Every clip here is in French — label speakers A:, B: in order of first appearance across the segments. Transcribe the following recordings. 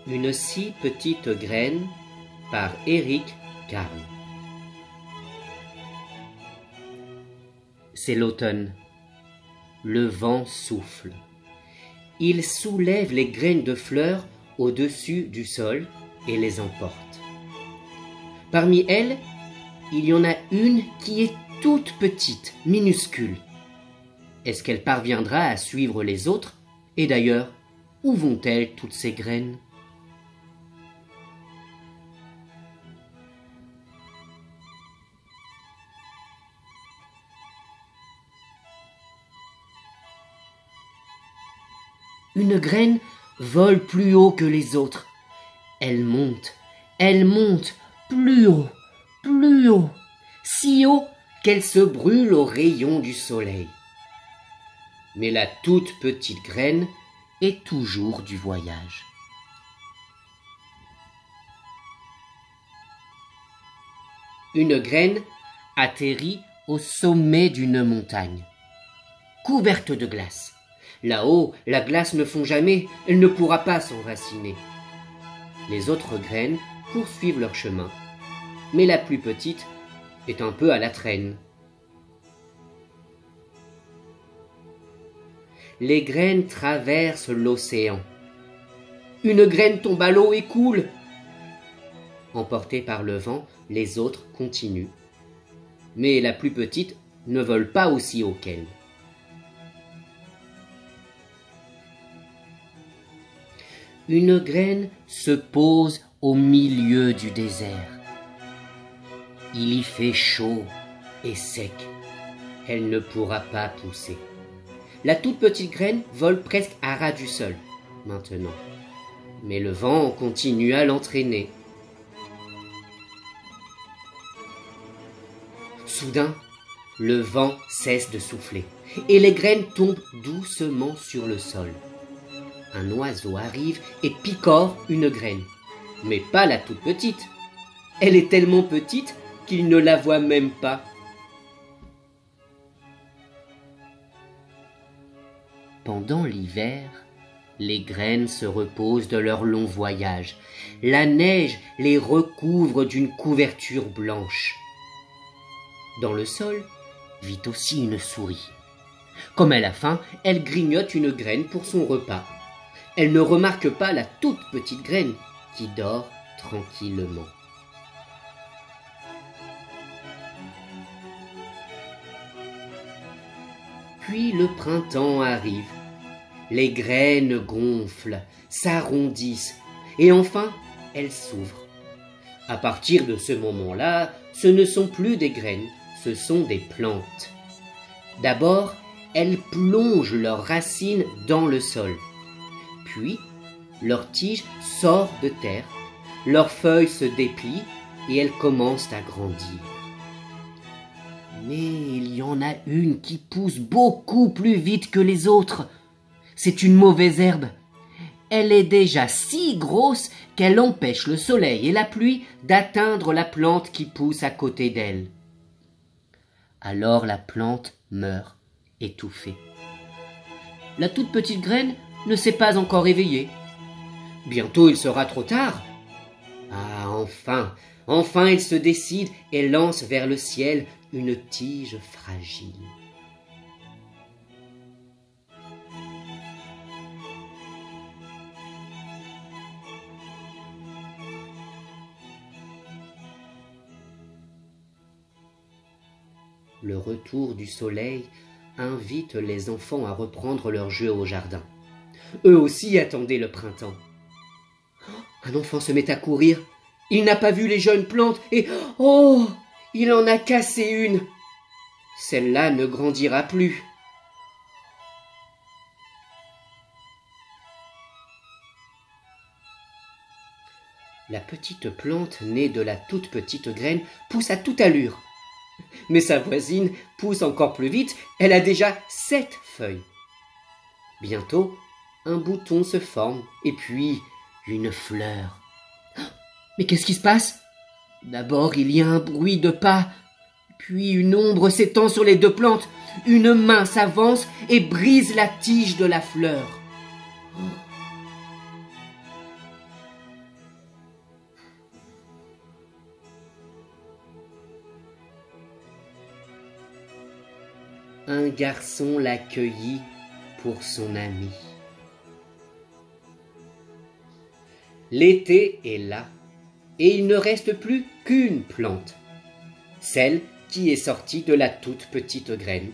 A: Une si petite graine par Éric Carle. C'est l'automne. Le vent souffle. Il soulève les graines de fleurs au-dessus du sol et les emporte. Parmi elles, il y en a une qui est toute petite, minuscule. Est-ce qu'elle parviendra à suivre les autres? Et d'ailleurs, où vont-elles toutes ces graines? Une graine vole plus haut que les autres. Elle monte plus haut, si haut qu'elle se brûle aux rayons du soleil. Mais la toute petite graine est toujours du voyage. Une graine atterrit au sommet d'une montagne, couverte de glace. Là-haut, la glace ne fond jamais, elle ne pourra pas s'enraciner. Les autres graines poursuivent leur chemin, mais la plus petite est un peu à la traîne. Les graines traversent l'océan. Une graine tombe à l'eau et coule. Emportée par le vent, les autres continuent. Mais la plus petite ne vole pas aussi haut qu'elle. Une graine se pose au milieu du désert. Il y fait chaud et sec. Elle ne pourra pas pousser. La toute petite graine vole presque à ras du sol, maintenant. Mais le vent continue à l'entraîner. Soudain, le vent cesse de souffler et les graines tombent doucement sur le sol. Un oiseau arrive et picore une graine, mais pas la toute petite. Elle est tellement petite qu'il ne la voit même pas. Pendant l'hiver, les graines se reposent de leur long voyage. La neige les recouvre d'une couverture blanche. Dans le sol vit aussi une souris. Comme elle a faim, elle grignote une graine pour son repas. Elle ne remarque pas la toute petite graine qui dort tranquillement. Puis le printemps arrive. Les graines gonflent, s'arrondissent et enfin elles s'ouvrent. À partir de ce moment-là, ce ne sont plus des graines, ce sont des plantes. D'abord, elles plongent leurs racines dans le sol. Puis, leur tige sort de terre, leurs feuilles se déplient et elles commencent à grandir. Mais il y en a une qui pousse beaucoup plus vite que les autres. C'est une mauvaise herbe. Elle est déjà si grosse qu'elle empêche le soleil et la pluie d'atteindre la plante qui pousse à côté d'elle. Alors la plante meurt, étouffée. La toute petite graine ne s'est pas encore éveillée. Bientôt il sera trop tard. Ah, enfin il se décide et lance vers le ciel une tige fragile. Le retour du soleil invite les enfants à reprendre leur jeu au jardin. Eux aussi attendaient le printemps. Un enfant se met à courir. Il n'a pas vu les jeunes plantes et oh, il en a cassé une. Celle-là ne grandira plus. La petite plante née de la toute petite graine pousse à toute allure. Mais sa voisine pousse encore plus vite, elle a déjà 7 feuilles. Bientôt, un bouton se forme, et puis une fleur. Mais qu'est-ce qui se passe? D'abord, il y a un bruit de pas, puis une ombre s'étend sur les 2 plantes. Une main s'avance et brise la tige de la fleur. un garçon l'accueillit pour son ami. L'été est là, et il ne reste plus qu'une plante, celle qui est sortie de la toute petite graine.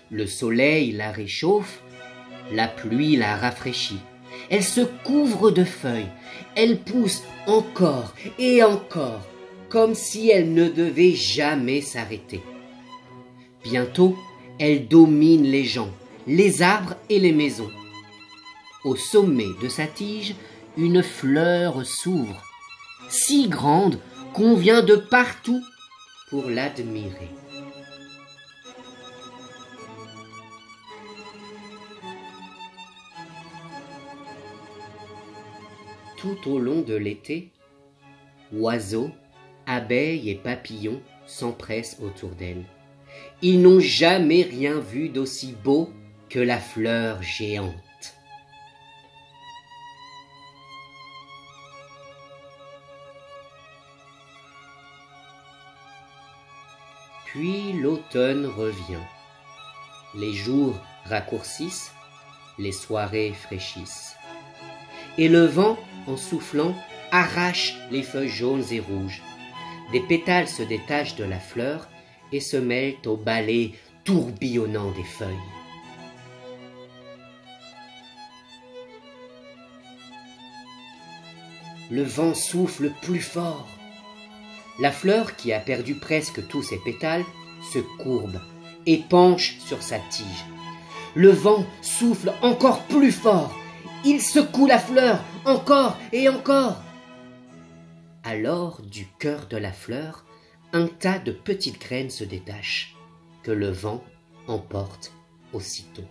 A: Le soleil la réchauffe, la pluie la rafraîchit. Elle se couvre de feuilles, elle pousse encore et encore, comme si elle ne devait jamais s'arrêter. Bientôt, elle domine les gens, les arbres et les maisons. Au sommet de sa tige, une fleur s'ouvre, si grande qu'on vient de partout pour l'admirer. Tout au long de l'été, oiseaux, abeilles et papillons s'empressent autour d'elle. Ils n'ont jamais rien vu d'aussi beau que la fleur géante. Puis l'automne revient. Les jours raccourcissent, les soirées fraîchissent. Et le vent, en soufflant, arrache les feuilles jaunes et rouges. Des pétales se détachent de la fleur et se mêlent au balai tourbillonnant des feuilles. Le vent souffle plus fort. La fleur, qui a perdu presque tous ses pétales, se courbe et penche sur sa tige. Le vent souffle encore plus fort. Il secoue la fleur encore et encore. Alors, du cœur de la fleur, un tas de petites graines se détachent, que le vent emporte aussitôt.